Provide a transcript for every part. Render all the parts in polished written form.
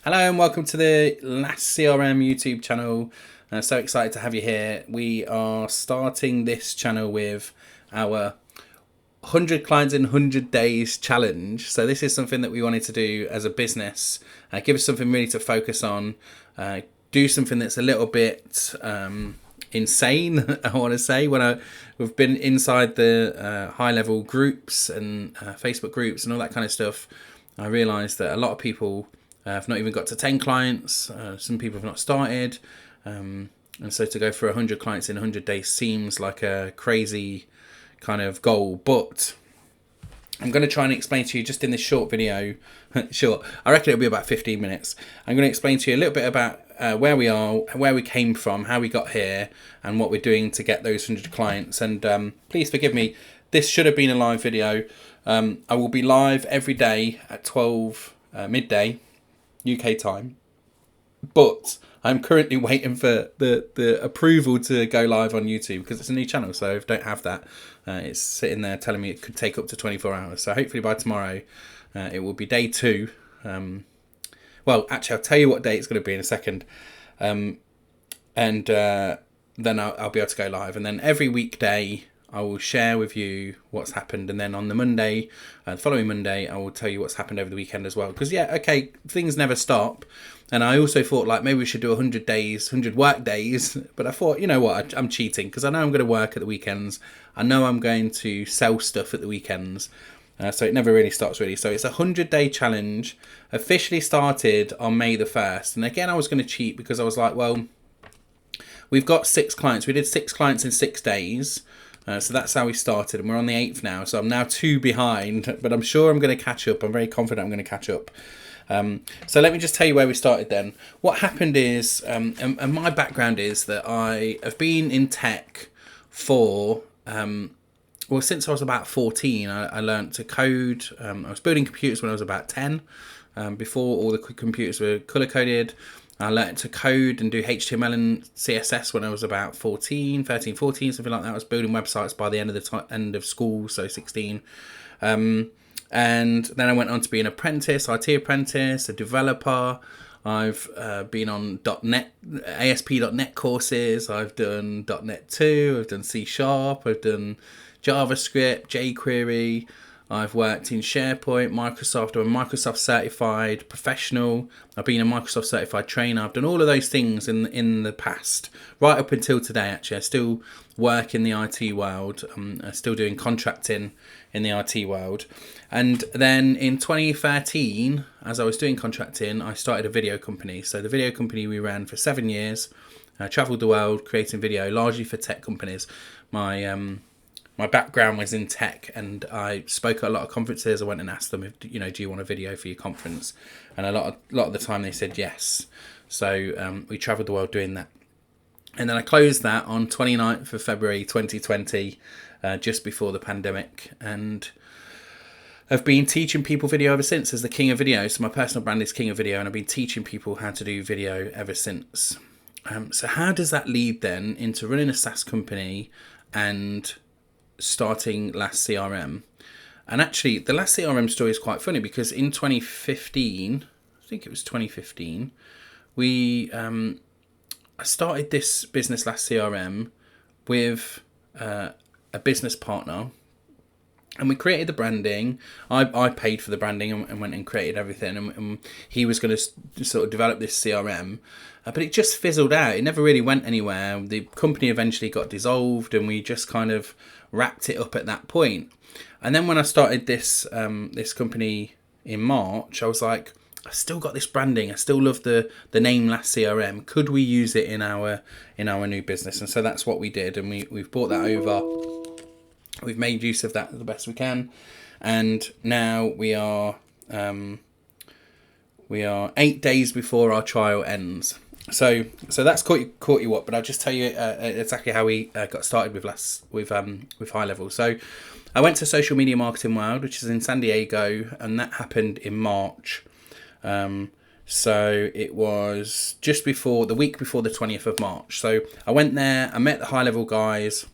Hello and welcome to the Last CRM YouTube channel. So excited to have you here. We are starting this channel with our 100 clients in 100 days challenge. So this is something that we wanted to do as a business. Give us something really to focus on. Do something that's a little bit insane, I want to say. We've been inside the HighLevel groups and Facebook groups and all that kind of stuff, I realised that a lot of people have not even got to 10 clients. Some people have not started. And so to go for 100 clients in 100 days seems like a crazy kind of goal. But I'm going to try and explain to you just in this short video. Short, I reckon it'll be about 15 minutes. I'm going to explain to you a little bit about where we are, where we came from, how we got here, and what we're doing to get those 100 clients. And please forgive me, this should have been a live video. I will be live every day at 12 midday UK time, but I'm currently waiting for the approval to go live on YouTube because it's a new channel, so if I don't have that, it's sitting there telling me it could take up to 24 hours. So hopefully by tomorrow it will be day 2. Well, actually, I'll tell you what day it's going to be in a second, and then I'll be able to go live. And then every weekday I will share with you what's happened, and then on the Monday, the following Monday, I will tell you what's happened over the weekend as well. Because things never stop. And I also thought like maybe we should do 100 days, 100 work days. But I thought, you know what, I'm cheating because I know I'm going to work at the weekends. I know I'm going to sell stuff at the weekends. So it never really stops really. So it's a 100-day challenge, officially started on May the 1st. And again, I was going to cheat because I was like, well, we've got 6 clients. We did 6 clients in 6 days. So that's how we started, and we're on the 8th now. So I'm now 2 behind, but I'm sure I'm going to catch up. I'm very confident I'm going to catch up. So let me just tell you where we started then. What happened is, and my background is that I have been in tech for, since I was about 14. I learned to code. I was building computers when I was about 10, before all the computers were color-coded. I learned to code and do HTML and CSS when I was about 13, 14, something like that. I was building websites by the end of end of school, so 16. And then I went on to be an apprentice, IT apprentice, a developer. I've been on .NET, ASP.NET courses. I've done .NET 2. I've done C#. I've done JavaScript, jQuery. I've worked in SharePoint, Microsoft. I'm a Microsoft certified professional. I've been a Microsoft certified trainer. I've done all of those things in the past, right up until today, actually. I still work in the IT world. I'm still doing contracting in the IT world. And then in 2013, as I was doing contracting, I started a video company. So the video company we ran for 7 years. I travelled the world creating video, largely for tech companies. My background was in tech, and I spoke at a lot of conferences. I went and asked them, if, do you want a video for your conference? And a lot of the time they said yes. So we travelled the world doing that. And then I closed that on 29th of February 2020, just before the pandemic. And I've been teaching people video ever since as the king of video. So my personal brand is King of Video, and I've been teaching people how to do video ever since. So how does that lead then into running a SaaS company and starting Last CRM? And actually the Last CRM story is quite funny because in 2015, I think it was 2015, I started this business Last CRM with a business partner, and we created the branding. I paid for the branding and went and created everything, and he was going to sort of develop this CRM, but it just fizzled out. It never really went anywhere. The company eventually got dissolved, and we just kind of wrapped it up at that point. And then when I started this company in March, I was like, I still got this branding. I still love the name Last CRM. Could we use it in our new business? And so that's what we did, and we've brought that over. We've made use of that the best we can, and now we are 8 days before our trial ends. So that's caught you up, but I'll just tell you exactly how we got started with HighLevel. So I went to Social Media Marketing World, which is in San Diego, and that happened in March. So it was just before the week before the 20th of March. So I went there, I met the HighLevel guys.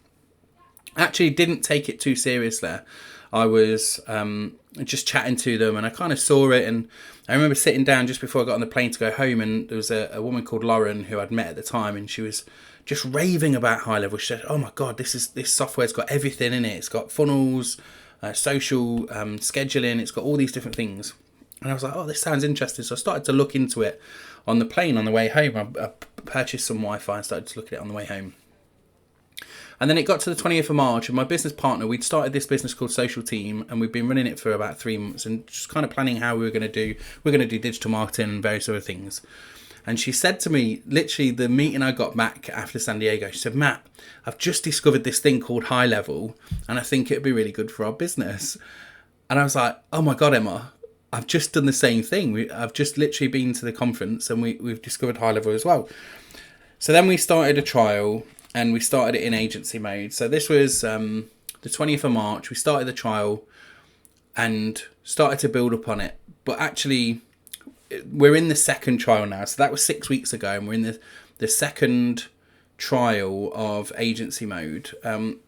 Actually didn't take it too seriously. I was just chatting to them, and I kind of saw it, and I remember sitting down just before I got on the plane to go home, and there was a woman called Lauren who I'd met at the time, and she was just raving about HighLevel. She said, "Oh my god, this software's got everything in it. It's got funnels, social scheduling. It's got all these different things." And I was like, "Oh, this sounds interesting." So I started to look into it on the plane on the way home. I purchased some Wi-Fi and started to look at it on the way home. And then it got to the 20th of March, and my business partner, we'd started this business called Social Team, and we'd been running it for about 3 months and just kind of planning how we were going to do. We're going to do digital marketing and various other things. And she said to me, literally the meeting I got back after San Diego, she said, "Matt, I've just discovered this thing called HighLevel, and I think it'd be really good for our business." And I was like, "Oh my God, Emma, I've just done the same thing. I've just literally been to the conference, and we've discovered HighLevel as well." So then we started a trial, and we started it in agency mode. So this was the 20th of March. We started the trial and started to build up on it. But actually, we're in the second trial now. So that was 6 weeks ago, and we're in the second trial of agency mode. And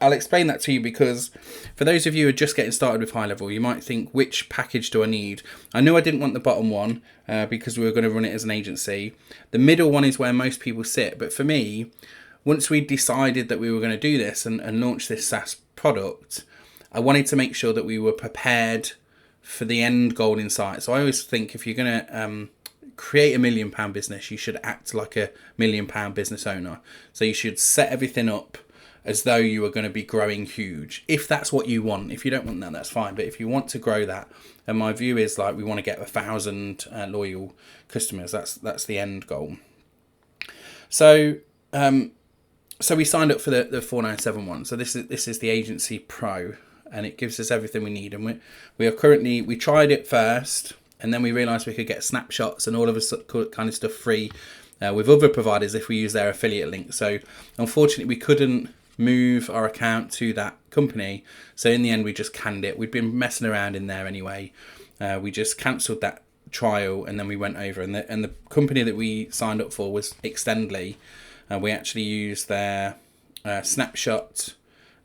I'll explain that to you, because for those of you who are just getting started with HighLevel, you might think, which package do I need? I knew I didn't want the bottom one because we were going to run it as an agency. The middle one is where most people sit. But for me, once we decided that we were going to do this and launch this SaaS product, I wanted to make sure that we were prepared for the end goal in sight. So I always think if you're going to create a £1 million business, you should act like a £1 million business owner. So you should set everything up as though you are going to be growing huge. If that's what you want. If you don't want that, that's fine. But if you want to grow that, and my view is like we want to get 1,000 loyal customers. That's the end goal. So we signed up for the 4971. So this is the Agency Pro, and it gives us everything we need. And we tried it first, and then we realised we could get snapshots and all of this kind of stuff free with other providers if we use their affiliate link. So unfortunately, we couldn't move our account to that company. So in the end, we just canned it. We'd been messing around in there anyway. We just cancelled that trial, and then we went over. And the company that we signed up for was Extendly. We actually used their snapshot.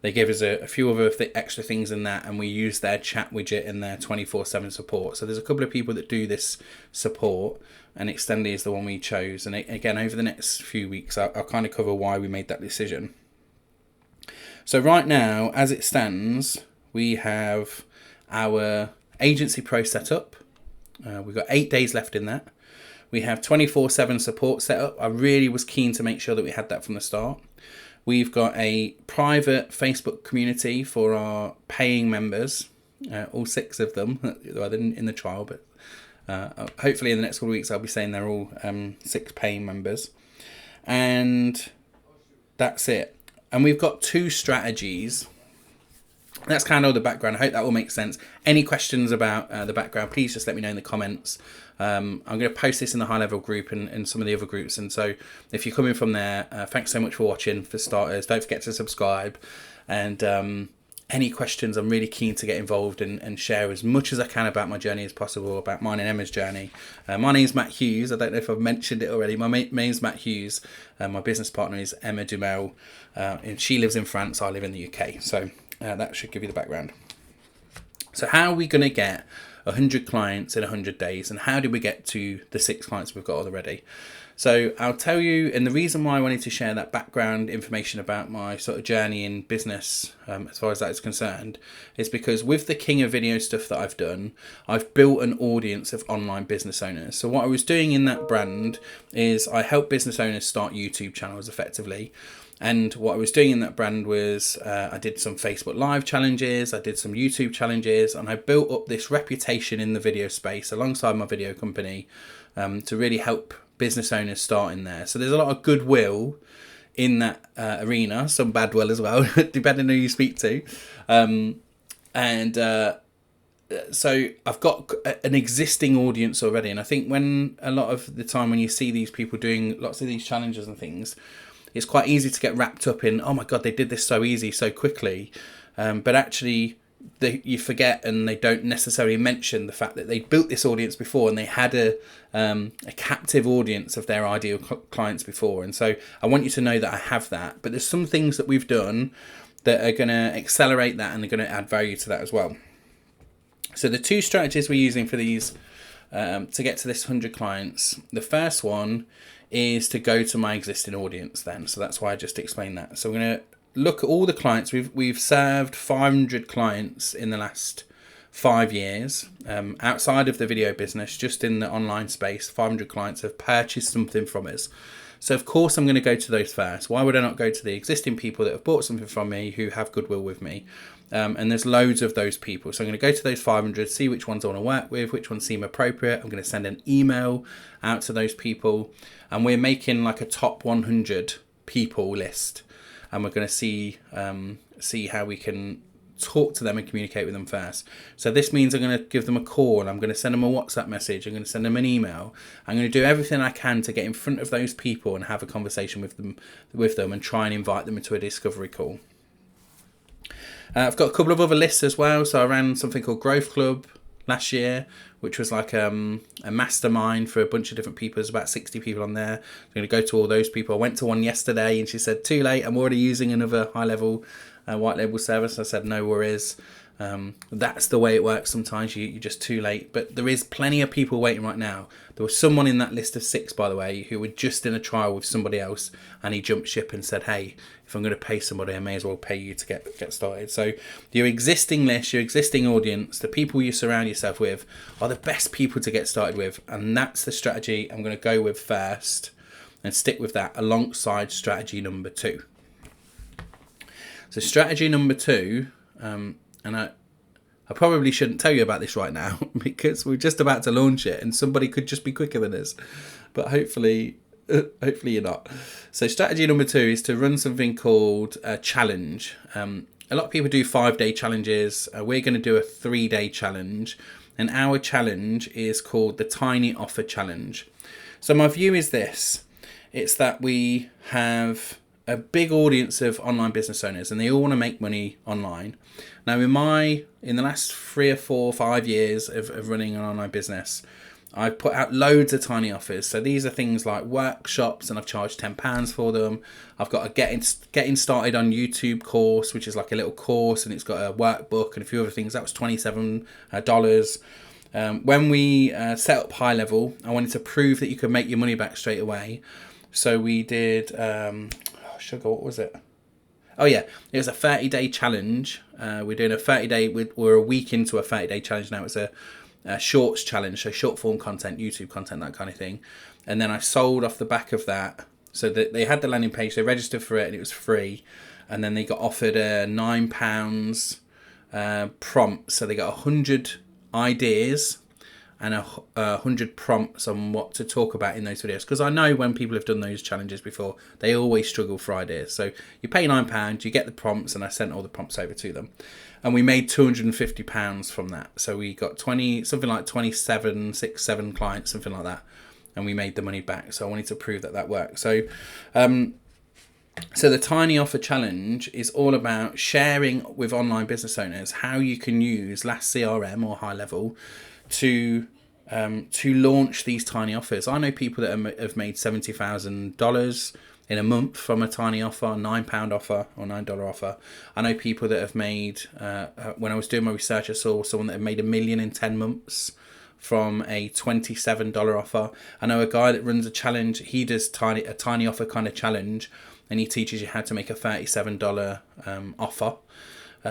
They gave us a few other extra things in that, and we used their chat widget in their 24/7 support. So there's a couple of people that do this support, and Extendly is the one we chose. And again, over the next few weeks, I'll kind of cover why we made that decision. So right now, as it stands, we have our Agency Pro set up. We've got 8 days left in that. We have 24/7 support set up. I really was keen to make sure that we had that from the start. We've got a private Facebook community for our paying members, all 6 of them, well, in the trial, but hopefully in the next couple of weeks I'll be saying they're all 6 paying members. And that's it. And we've got 2 strategies. That's kind of the background. I hope that will make sense. Any questions about the background, please just let me know in the comments. I'm going to post this in the HighLevel group and some of the other groups. And so if you're coming from there, thanks so much for watching, for starters. Don't forget to subscribe. And any questions, I'm really keen to get involved and share as much as I can about my journey as possible, about mine and Emma's journey. My name's Matt Hughes. I don't know if I've mentioned it already. My name's Matt Hughes. My business partner is Emma Dumel. And she lives in France. I live in the UK. So that should give you the background. So how are we going to get 100 clients in 100 days, and how did we get to the 6 clients we've got already? So I'll tell you, and the reason why I wanted to share that background information about my sort of journey in business, as far as that is concerned, is because with the King of Video stuff that I've done, I've built an audience of online business owners. So what I was doing in that brand is I help business owners start YouTube channels effectively. And what I was doing in that brand was I did some Facebook Live challenges, I did some YouTube challenges, and I built up this reputation in the video space alongside my video company to really help business owners start in there. So there's a lot of goodwill in that arena, some bad will as well, depending on who you speak to. So I've got an existing audience already. And I think when a lot of the time when you see these people doing lots of these challenges and things, it's quite easy to get wrapped up in, oh my God, they did this so easy, so quickly. But actually, you forget, and they don't necessarily mention the fact that they built this audience before, and they had a captive audience of their ideal clients before. And so I want you to know that I have that. But there's some things that we've done that are going to accelerate that, and they're going to add value to that as well. So the two strategies we're using for these to get to this 100 clients, the first one is to go to my existing audience then. So that's why I just explained that. So we're going to look at all the clients. We've served 500 clients in the last 5 years. Outside of the video business, just in the online space, 500 clients have purchased something from us. So of course I'm going to go to those first. Why would I not go to the existing people that have bought something from me, who have goodwill with me? And there's loads of those people. So I'm going to go to those 500, see which ones I want to work with, which ones seem appropriate. I'm going to send an email out to those people. And we're making like a top 100 people list. And we're going to see how we can talk to them and communicate with them first. So this means I'm going to give them a call. I'm going to send them a WhatsApp message. I'm going to send them an email. I'm going to do everything I can to get in front of those people and have a conversation with them and try and invite them into a discovery call. I've got a couple of other lists as well. So I ran something called Growth Club last year, which was like a mastermind for a bunch of different people. There's about 60 people on there. I'm going to go to all those people. I went to one yesterday and she said, too late, I'm already using another HighLevel white label service. I said, no worries. That's the way it works sometimes. You're just too late. But there is plenty of people waiting right now. There was someone in that list of 6, by the way, who were just in a trial with somebody else, and he jumped ship and said, hey, if I'm going to pay somebody, I may as well pay you to get started. So your existing list, your existing audience, the people you surround yourself with are the best people to get started with. And that's the strategy I'm going to go with first and stick with that alongside strategy number 2. So strategy number 2, and I probably shouldn't tell you about this right now because we're just about to launch it and somebody could just be quicker than us. But hopefully you're not. So strategy number 2 is to run something called a challenge. A lot of people do 5-day challenges. We're going to do a 3-day challenge. And our challenge is called the Tiny Offer Challenge. So my view is this. It's that we have a big audience of online business owners and they all want to make money online. Now in the last 3 or 4 or 5 years of running an online business, I've put out loads of tiny offers. So these are things like workshops, and I've charged £10 for them. I've got a getting started on YouTube course, which is like a little course, and it's got a workbook and a few other things. That was $27. When we set up HighLevel, I wanted to prove that you could make your money back straight away. So we did, what was it? Oh yeah, it was a 30-day challenge. We're doing a 30-day, we're a week into a 30-day challenge now. It's a shorts challenge, so short form content, YouTube content, that kind of thing. And then I sold off the back of that. So that they had the landing page, they registered for it and it was free. And then they got offered a £9 prompt. So they got 100 ideas and 100 prompts on what to talk about in those videos. Because I know when people have done those challenges before, they always struggle for ideas. So you pay £9, you get the prompts, and I sent all the prompts over to them. And we made £250 from that. So we got 27 clients, something like that. And we made the money back. So I wanted to prove that worked. So the Tiny Offer Challenge is all about sharing with online business owners how you can use Last CRM or HighLevel to launch these tiny offers. I know people that have made $70,000 in a month from a tiny offer, £9 offer or $9 offer. I know people that have made, when I was doing my research, I saw someone that had made $1 million in 10 months from a $27 offer. I know a guy that runs a challenge. He does a tiny offer kind of challenge, and he teaches you how to make a $37 offer.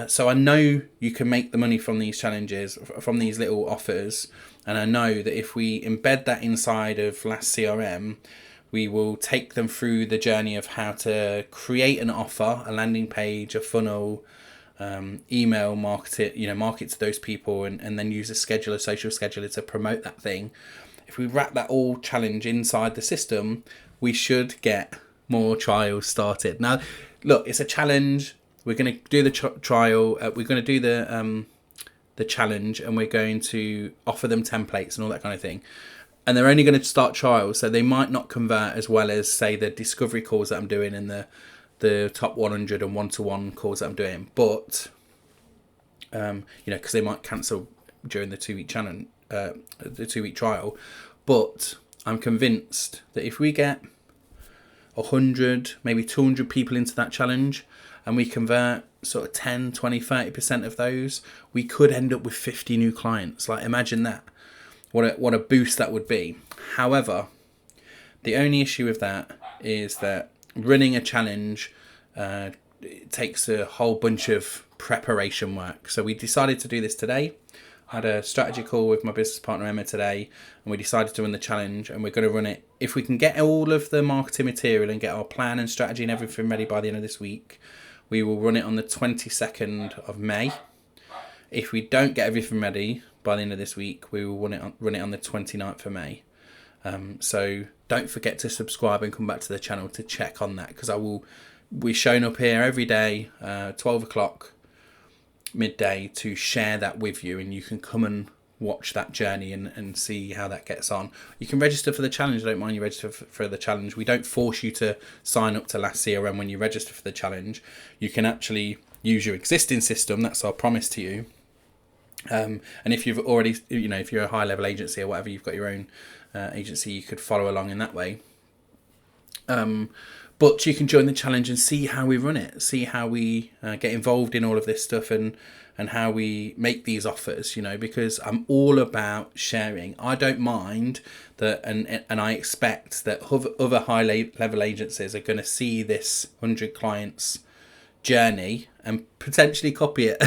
So I know you can make the money from these challenges, from these little offers. And I know that if we embed that inside of Last CRM, we will take them through the journey of how to create an offer, a landing page, a funnel, email, market to those people, and then use a scheduler, social scheduler to promote that thing. If we wrap that all challenge inside the system, we should get more trials started. Now, look, it's a challenge. We're going to do the trial. We're going to do the challenge, and we're going to offer them templates and all that kind of thing. And they're only going to start trials, so they might not convert as well as, say, the discovery calls that I'm doing and the top 100 and one-to-one calls that I'm doing. But because they might cancel during the 2-week challenge, the 2-week trial. But I'm convinced that if we get 100, maybe 200 people into that challenge, and we convert sort of 10, 20, 30% of those, we could end up with 50 new clients. Like, imagine that. What a boost that would be. However, the only issue with that is that running a challenge it takes a whole bunch of preparation work. So we decided to do this today. I had a strategy call with my business partner Emma today, and we decided to run the challenge, and we're going to run it. If we can get all of the marketing material and get our plan and strategy and everything ready by the end of this week, we will run it on the 22nd of May. If we don't get everything ready by the end of this week, we will run it on the 29th of May. So don't forget to subscribe and come back to the channel to check on that, because we're showing up here every day, 12 o'clock midday, to share that with you, and you can come and watch that journey and see how that gets on. You can register for the challenge. I don't mind you register for the challenge. We don't force you to sign up to Last CRM when you register for the challenge. You can actually use your existing system. That's our promise to you. And if you've already, if you're a high-level agency or whatever, you've got your own agency, you could follow along in that way. But you can join the challenge and see how we run it, see how we get involved in all of this stuff, and how we make these offers, because I'm all about sharing. I don't mind that, and I expect that other high-level agencies are going to see this 100 clients journey and potentially copy it.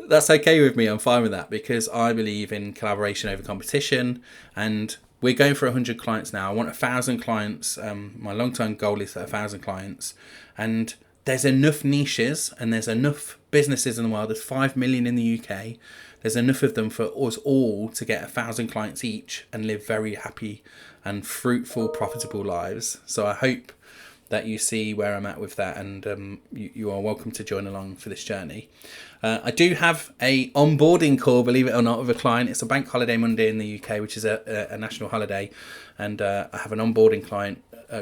That's okay with me. I'm fine with that, because I believe in collaboration over competition, and we're going for 100 clients now. I want 1,000 clients. My long-term goal is 1,000 clients, and there's enough niches and there's enough businesses in the world. There's 5 million in the UK. There's enough of them for us all to get 1,000 clients each and live very happy and fruitful, profitable lives. So I hope that you see where I'm at with that, and you are welcome to join along for this journey. I do have a onboarding call, believe it or not, with a client. It's a bank holiday Monday in the UK, which is a national holiday, and I have an onboarding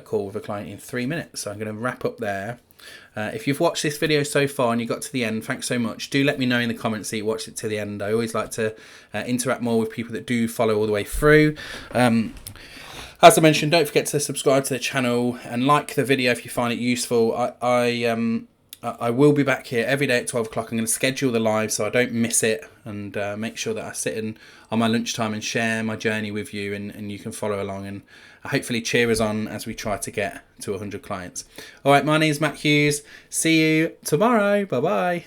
call with a client in 3 minutes. So I'm going to wrap up there. If you've watched this video so far and you got to the end, thanks so much. Do let me know in the comments that you watched it to the end. I always like to interact more with people that do follow all the way through. As I mentioned, don't forget to subscribe to the channel and like the video if you find it useful. I will be back here every day at 12 o'clock. I'm going to schedule the live so I don't miss it, and make sure that I sit in on my lunchtime and share my journey with you, and you can follow along and hopefully cheer us on as we try to get to 100 clients. All right, my name is Matt Hughes. See you tomorrow. Bye-bye.